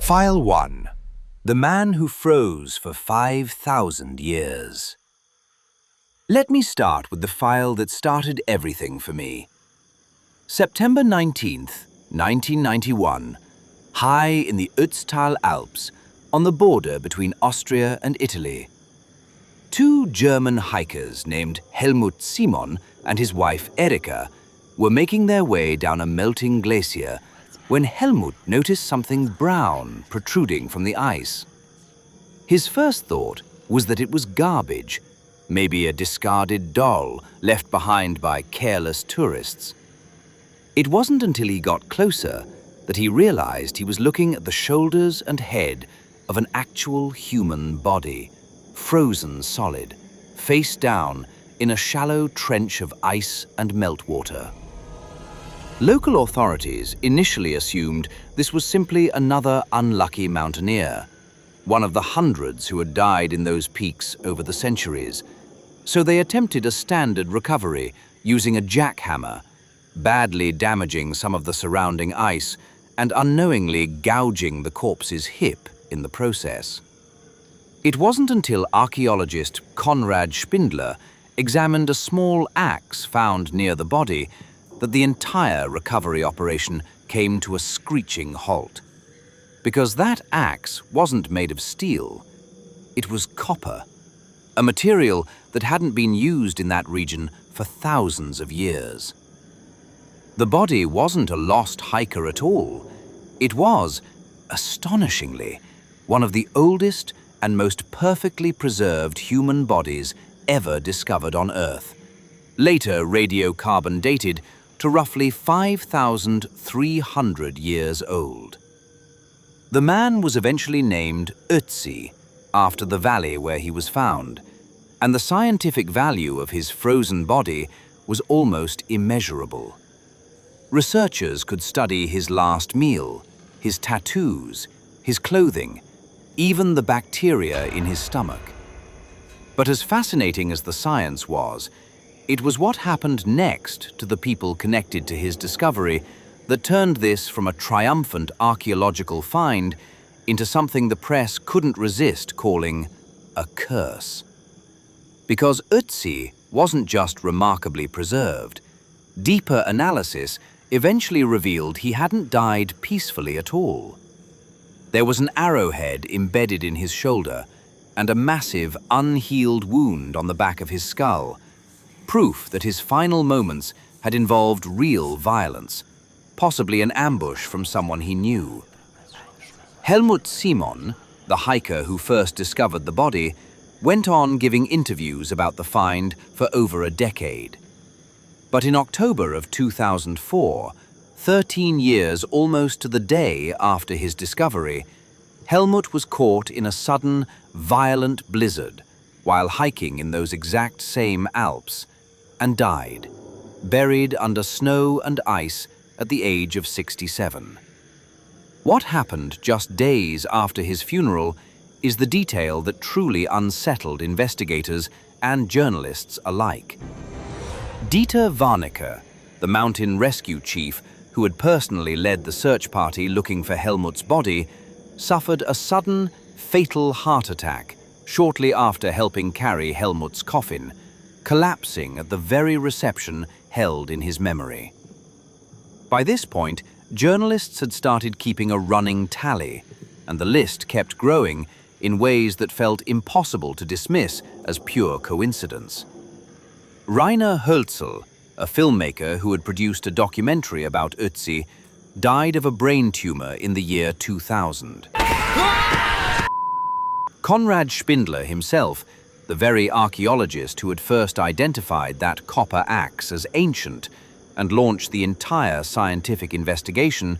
File 1. The man who froze for 5,000 years. Let me start with the file that started everything for me. September 19th, 1991, high in the Ötztal Alps, on the border between Austria and Italy. Two German hikers named Helmut Simon and his wife Erika were making their way down a melting glacier when Helmut noticed something brown protruding from the ice. His first thought was that it was garbage, maybe a discarded doll left behind by careless tourists. It wasn't until he got closer that he realized he was looking at the shoulders and head of an actual human body, frozen solid, face down in a shallow trench of ice and meltwater. Local authorities initially assumed this was simply another unlucky mountaineer, one of the hundreds who had died in those peaks over the centuries. So they attempted a standard recovery using a jackhammer, badly damaging some of the surrounding ice and unknowingly gouging the corpse's hip in the process. It wasn't until archaeologist Konrad Spindler examined a small axe found near the body that the entire recovery operation came to a screeching halt. Because that axe wasn't made of steel, it was copper, a material that hadn't been used in that region for thousands of years. The body wasn't a lost hiker at all. It was, astonishingly, one of the oldest and most perfectly preserved human bodies ever discovered on Earth, later radiocarbon dated to roughly 5,300 years old. The man was eventually named Ötzi, after the valley where he was found, and the scientific value of his frozen body was almost immeasurable. Researchers could study his last meal, his tattoos, his clothing, even the bacteria in his stomach. But as fascinating as the science was, it was what happened next to the people connected to his discovery that turned this from a triumphant archaeological find into something the press couldn't resist calling a curse. Because Ötzi wasn't just remarkably preserved. Deeper analysis eventually revealed he hadn't died peacefully at all. There was an arrowhead embedded in his shoulder and a massive, unhealed wound on the back of his skull, proof that his final moments had involved real violence, possibly an ambush from someone he knew. Helmut Simon, the hiker who first discovered the body, went on giving interviews about the find for over a decade. But in October of 2004, 13 years almost to the day after his discovery, Helmut was caught in a sudden, violent blizzard while hiking in those exact same Alps and died, buried under snow and ice at the age of 67. What happened just days after his funeral is the detail that truly unsettled investigators and journalists alike. Dieter Warnecke, the mountain rescue chief who had personally led the search party looking for Helmut's body, suffered a sudden, fatal heart attack shortly after helping carry Helmut's coffin, collapsing at the very reception held in his memory. By this point, journalists had started keeping a running tally, and the list kept growing in ways that felt impossible to dismiss as pure coincidence. Rainer Hölzel, a filmmaker who had produced a documentary about Ötzi, died of a brain tumor in the year 2000. Konrad Spindler himself, the very archaeologist who had first identified that copper axe as ancient and launched the entire scientific investigation,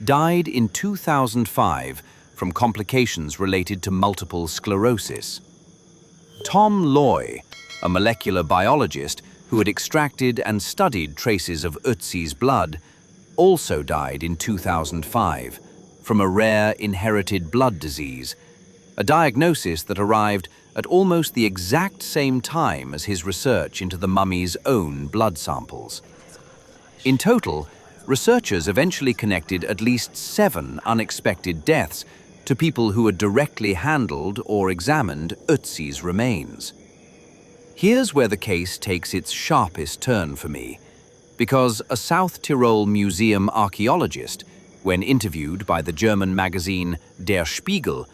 died in 2005 from complications related to multiple sclerosis. Tom Loy, a molecular biologist who had extracted and studied traces of Ötzi's blood, also died in 2005 from a rare inherited blood disease, a diagnosis that arrived at almost the exact same time as his research into the mummy's own blood samples. In total, researchers eventually connected at least 7 unexpected deaths to people who had directly handled or examined Ötzi's remains. Here's where the case takes its sharpest turn for me, because a South Tyrol museum archaeologist, when interviewed by the German magazine Der Spiegel,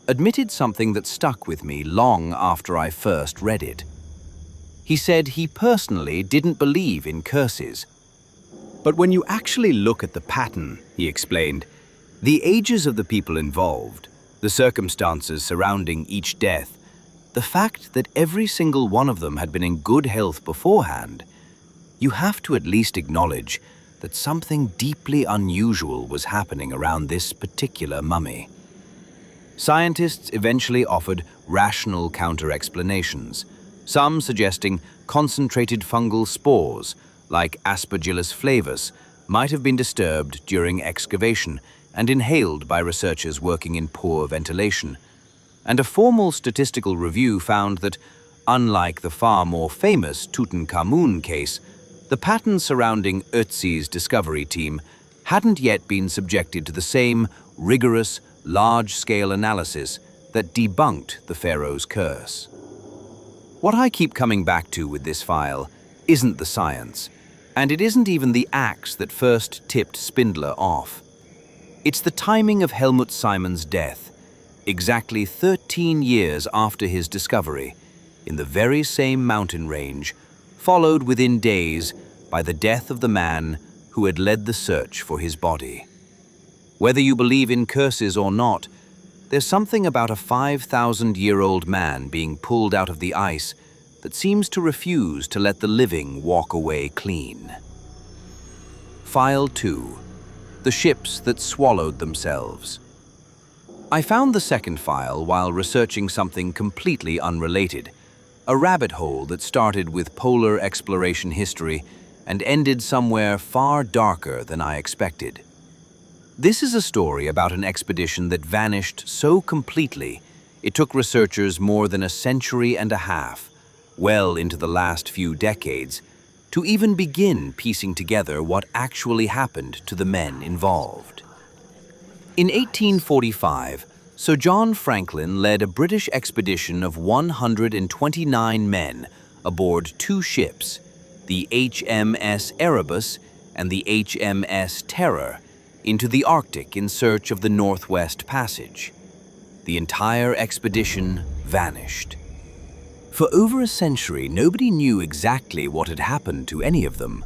admitted something that stuck with me long after I first read it. He said he personally didn't believe in curses. But when you actually look at the pattern, he explained, the ages of the people involved, the circumstances surrounding each death, the fact that every single one of them had been in good health beforehand, you have to at least acknowledge that something deeply unusual was happening around this particular mummy. Scientists eventually offered rational counter-explanations, some suggesting concentrated fungal spores, like Aspergillus flavus, might have been disturbed during excavation and inhaled by researchers working in poor ventilation. And a formal statistical review found that, unlike the far more famous Tutankhamun case, the pattern surrounding Ötzi's discovery team hadn't yet been subjected to the same rigorous, large-scale analysis that debunked the pharaoh's curse. What I keep coming back to with this file isn't the science, and it isn't even the axe that first tipped Spindler off. It's the timing of Helmut Simon's death, exactly 13 years after his discovery, in the very same mountain range, followed within days by the death of the man who had led the search for his body. Whether you believe in curses or not, there's something about a 5,000-year-old man being pulled out of the ice that seems to refuse to let the living walk away clean. File 2. The ships that swallowed themselves. I found the second file while researching something completely unrelated, a rabbit hole that started with polar exploration history and ended somewhere far darker than I expected. This is a story about an expedition that vanished so completely it took researchers more than a century and a half, well into the last few decades, to even begin piecing together what actually happened to the men involved. In 1845, Sir John Franklin led a British expedition of 129 men aboard two ships, the HMS Erebus and the HMS Terror, into the Arctic in search of the Northwest Passage. The entire expedition vanished. For over a century, nobody knew exactly what had happened to any of them.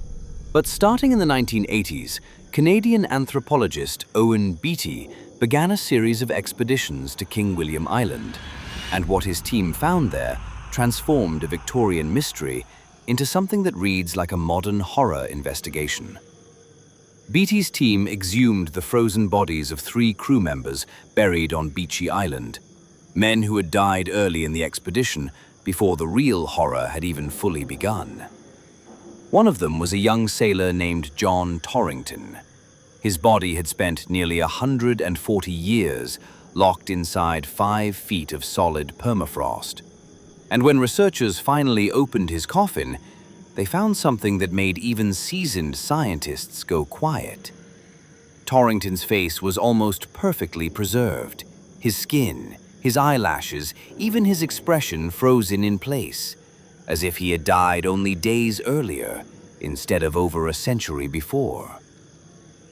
But starting in the 1980s, Canadian anthropologist Owen Beattie began a series of expeditions to King William Island, and what his team found there transformed a Victorian mystery into something that reads like a modern horror investigation. Beattie's team exhumed the frozen bodies of 3 crew members buried on Beechey Island, men who had died early in the expedition before the real horror had even fully begun. One of them was a young sailor named John Torrington. His body had spent nearly 140 years locked inside 5 feet of solid permafrost. And when researchers finally opened his coffin, they found something that made even seasoned scientists go quiet. Torrington's face was almost perfectly preserved. His skin, his eyelashes, even his expression frozen in place, as if he had died only days earlier instead of over a century before.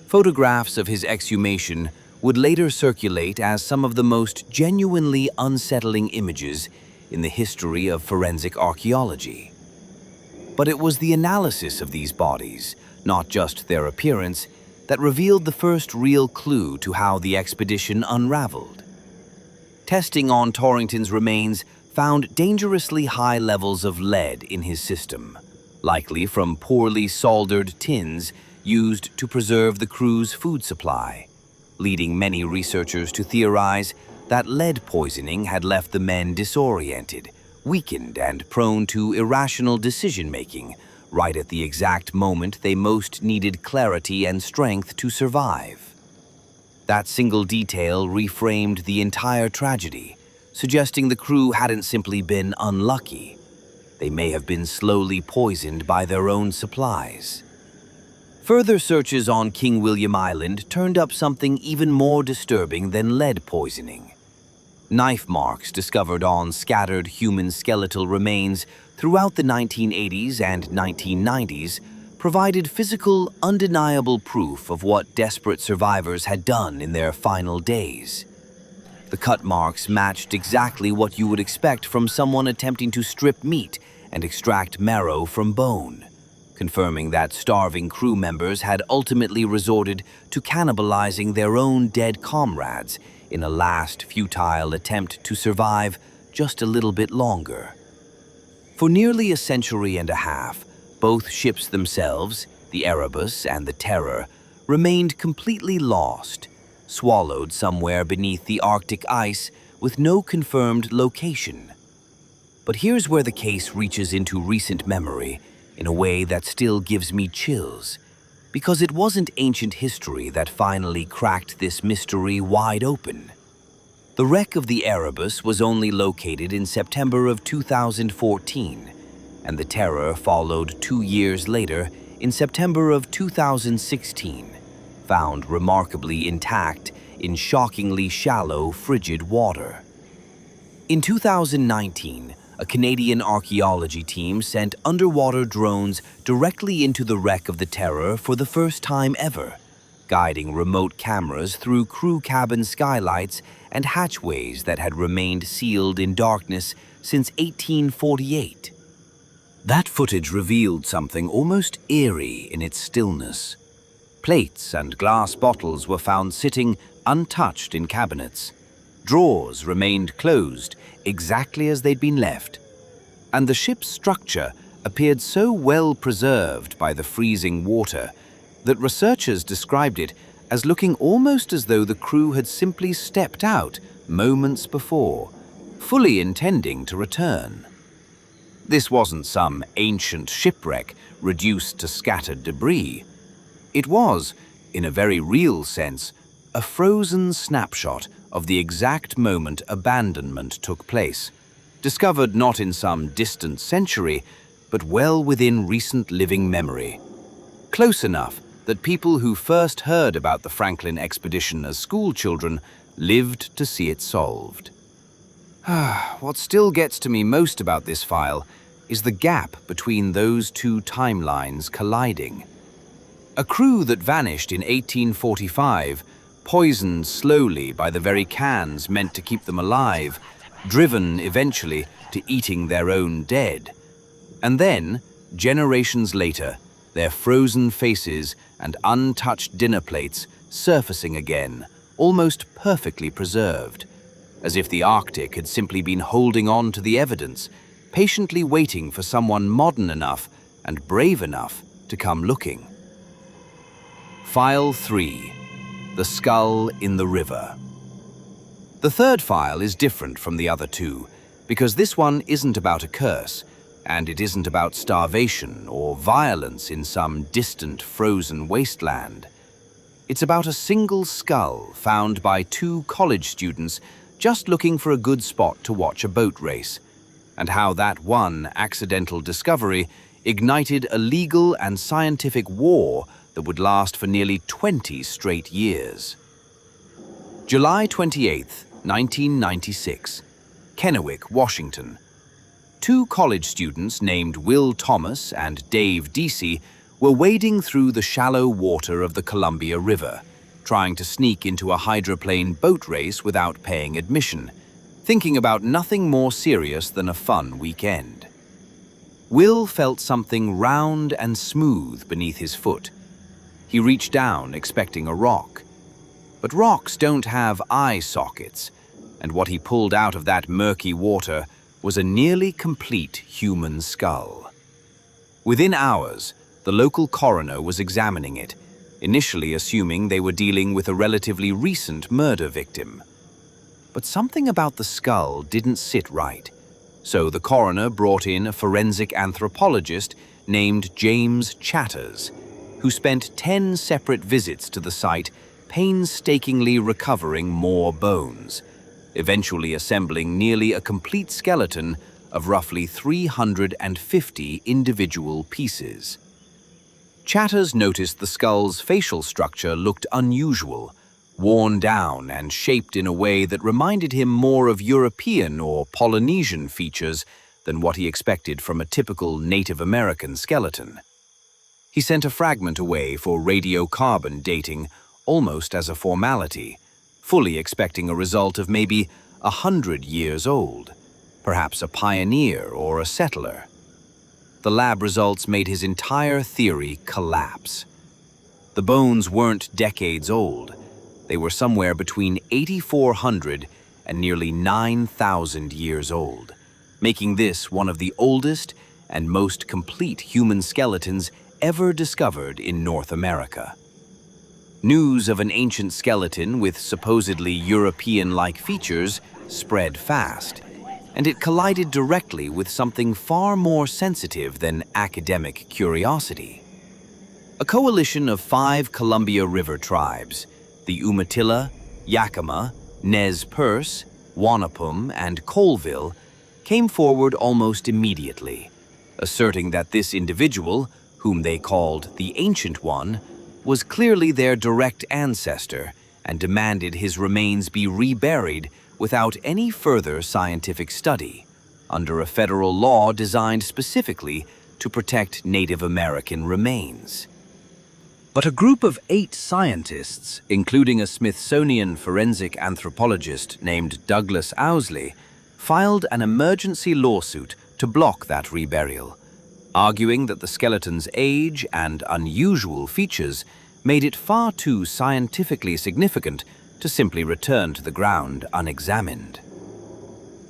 Photographs of his exhumation would later circulate as some of the most genuinely unsettling images in the history of forensic archaeology. But it was the analysis of these bodies, not just their appearance, that revealed the first real clue to how the expedition unraveled. Testing on Torrington's remains found dangerously high levels of lead in his system, likely from poorly soldered tins used to preserve the crew's food supply, leading many researchers to theorize that lead poisoning had left the men disoriented, weakened, and prone to irrational decision-making right at the exact moment they most needed clarity and strength to survive. That single detail reframed the entire tragedy, suggesting the crew hadn't simply been unlucky. They may have been slowly poisoned by their own supplies. Further searches on King William Island turned up something even more disturbing than lead poisoning. Knife marks discovered on scattered human skeletal remains throughout the 1980s and 1990s provided physical, undeniable proof of what desperate survivors had done in their final days. The cut marks matched exactly what you would expect from someone attempting to strip meat and extract marrow from bone, confirming that starving crew members had ultimately resorted to cannibalizing their own dead comrades in a last futile attempt to survive just a little bit longer. For nearly a century and a half, both ships themselves, the Erebus and the Terror, remained completely lost, swallowed somewhere beneath the Arctic ice with no confirmed location. But here's where the case reaches into recent memory in a way that still gives me chills, because it wasn't ancient history that finally cracked this mystery wide open. The wreck of the Erebus was only located in September of 2014, and the Terror followed 2 years later in September of 2016, found remarkably intact in shockingly shallow, frigid water. In 2019, a Canadian archaeology team sent underwater drones directly into the wreck of the Terror for the first time ever, guiding remote cameras through crew cabin skylights and hatchways that had remained sealed in darkness since 1848. That footage revealed something almost eerie in its stillness. Plates and glass bottles were found sitting untouched in cabinets. Drawers remained closed exactly as they'd been left, and the ship's structure appeared so well preserved by the freezing water that researchers described it as looking almost as though the crew had simply stepped out moments before, fully intending to return. This wasn't some ancient shipwreck reduced to scattered debris. It was, in a very real sense, a frozen snapshot of the exact moment abandonment took place, discovered not in some distant century, but well within recent living memory. Close enough that people who first heard about the Franklin expedition as schoolchildren lived to see it solved. What still gets to me most about this file is the gap between those two timelines colliding. A crew that vanished in 1845, poisoned slowly by the very cans meant to keep them alive, driven eventually to eating their own dead. And then, generations later, their frozen faces and untouched dinner plates surfacing again, almost perfectly preserved, as if the Arctic had simply been holding on to the evidence, patiently waiting for someone modern enough and brave enough to come looking. File 3. The Skull in the River. The third file is different from the other two, because this one isn't about a curse, and it isn't about starvation or violence in some distant frozen wasteland. It's about a single skull found by 2 college students just looking for a good spot to watch a boat race, and how that one accidental discovery ignited a legal and scientific war that would last for nearly 20 straight years. July 28, 1996, N.Y.X, Washington. 2 college students named Will Thomas and Dave Deasy were wading through the shallow water of the Columbia River, trying to sneak into a hydroplane boat race without paying admission, thinking about nothing more serious than a fun weekend. Will felt something round and smooth beneath his foot. He reached down, expecting a rock. But rocks don't have eye sockets, and what he pulled out of that murky water was a nearly complete human skull. Within hours, the local coroner was examining it, initially assuming they were dealing with a relatively recent murder victim. But something about the skull didn't sit right, so the coroner brought in a forensic anthropologist named James Chatters, who spent 10 separate visits to the site, painstakingly recovering more bones, eventually assembling nearly a complete skeleton of roughly 350 individual pieces. Chatters noticed the skull's facial structure looked unusual, worn down and shaped in a way that reminded him more of European or Polynesian features than what he expected from a typical Native American skeleton. He sent a fragment away for radiocarbon dating almost as a formality, fully expecting a result of maybe 100 years old, perhaps a pioneer or a settler. The lab results made his entire theory collapse. The bones weren't decades old. They were somewhere between 8,400 and nearly 9,000 years old, making this one of the oldest and most complete human skeletons ever discovered in North America. News of an ancient skeleton with supposedly European-like features spread fast, and it collided directly with something far more sensitive than academic curiosity. A coalition of 5 Columbia River tribes, the Umatilla, Yakima, Nez Perce, Wanapum, and Colville, came forward almost immediately, asserting that this individual, whom they called the Ancient One, was clearly their direct ancestor and demanded his remains be reburied without any further scientific study, under a federal law designed specifically to protect Native American remains. But a group of 8 scientists, including a Smithsonian forensic anthropologist named Douglas Owsley, filed an emergency lawsuit to block that reburial, arguing that the skeleton's age and unusual features made it far too scientifically significant to simply return to the ground unexamined.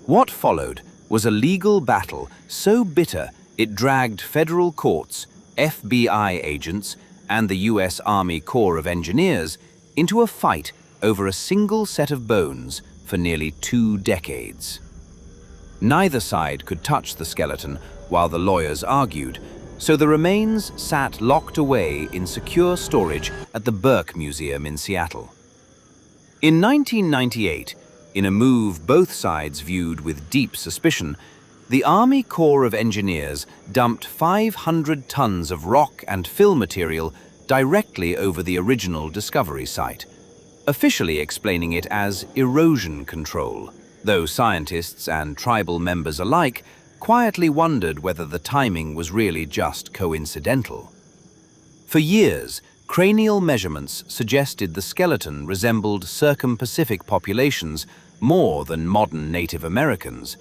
What followed was a legal battle so bitter it dragged federal courts, FBI agents, and the U.S. Army Corps of Engineers into a fight over a single set of bones for nearly 2 decades. Neither side could touch the skeleton while the lawyers argued, so the remains sat locked away in secure storage at the Burke Museum in Seattle. In 1998, in a move both sides viewed with deep suspicion, the Army Corps of Engineers dumped 500 tons of rock and fill material directly over the original discovery site, officially explaining it as erosion control, though scientists and tribal members alike quietly wondered whether the timing was really just coincidental. For years, cranial measurements suggested the skeleton resembled circum-Pacific populations more than modern Native Americans,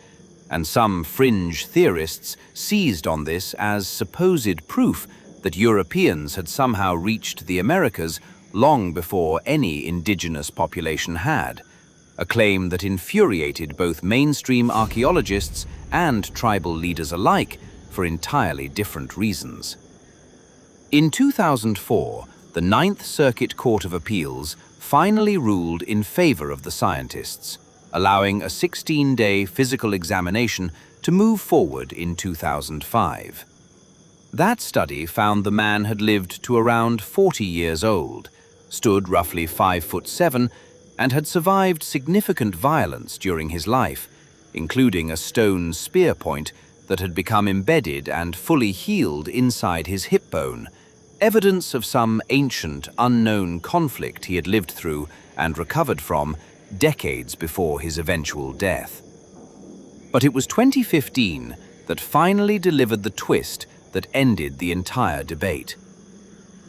and some fringe theorists seized on this as supposed proof that Europeans had somehow reached the Americas long before any indigenous population had, a claim that infuriated both mainstream archaeologists and tribal leaders alike for entirely different reasons. In 2004, the Ninth Circuit Court of Appeals finally ruled in favor of the scientists, allowing a 16-day physical examination to move forward in 2005. That study found the man had lived to around 40 years old, stood roughly 5'7", and had survived significant violence during his life, including a stone spear point that had become embedded and fully healed inside his hip bone, evidence of some ancient, unknown conflict he had lived through and recovered from decades before his eventual death. But it was 2015 that finally delivered the twist that ended the entire debate.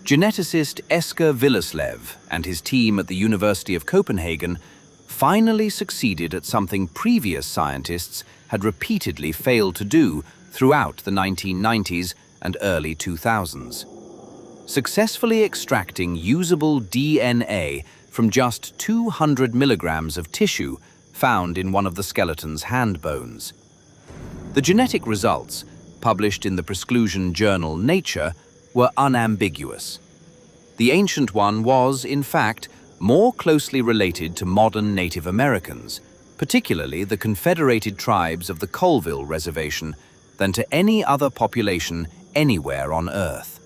Geneticist Esker Willerslev and his team at the University of Copenhagen finally succeeded at something previous scientists had repeatedly failed to do throughout the 1990s and early 2000s. Successfully extracting usable DNA from just 200 milligrams of tissue found in one of the skeleton's hand bones. The genetic results, published in the presclusion journal Nature, were unambiguous. The Ancient One was, in fact, more closely related to modern Native Americans, particularly the confederated tribes of the Colville Reservation, than to any other population anywhere on Earth.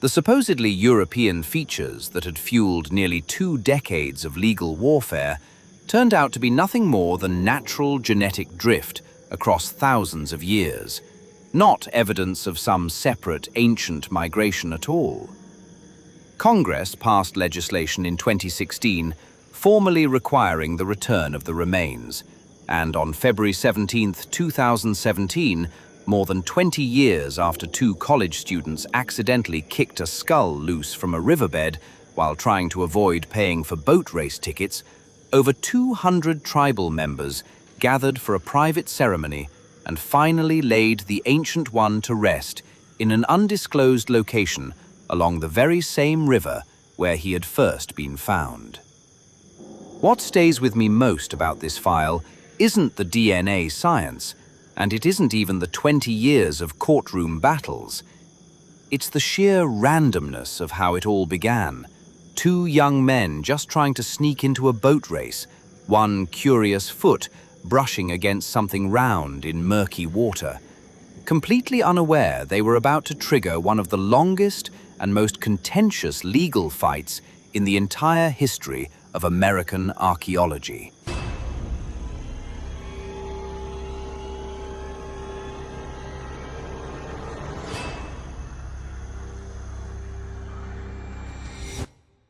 The supposedly European features that had fueled nearly 2 decades of legal warfare turned out to be nothing more than natural genetic drift across thousands of years, not evidence of some separate ancient migration at all. Congress passed legislation in 2016 formally requiring the return of the remains, and on February 17, 2017, more than 20 years after two college students accidentally kicked a skull loose from a riverbed while trying to avoid paying for boat race tickets, over 200 tribal members gathered for a private ceremony and finally laid the Ancient One to rest in an undisclosed location along the very same river where he had first been found. What stays with me most about this file isn't the DNA science, and it isn't even the 20 years of courtroom battles. It's the sheer randomness of how it all began. Two young men just trying to sneak into a boat race, one curious foot brushing against something round in murky water. Completely unaware they were about to trigger one of the longest and most contentious legal fights in the entire history of American archaeology.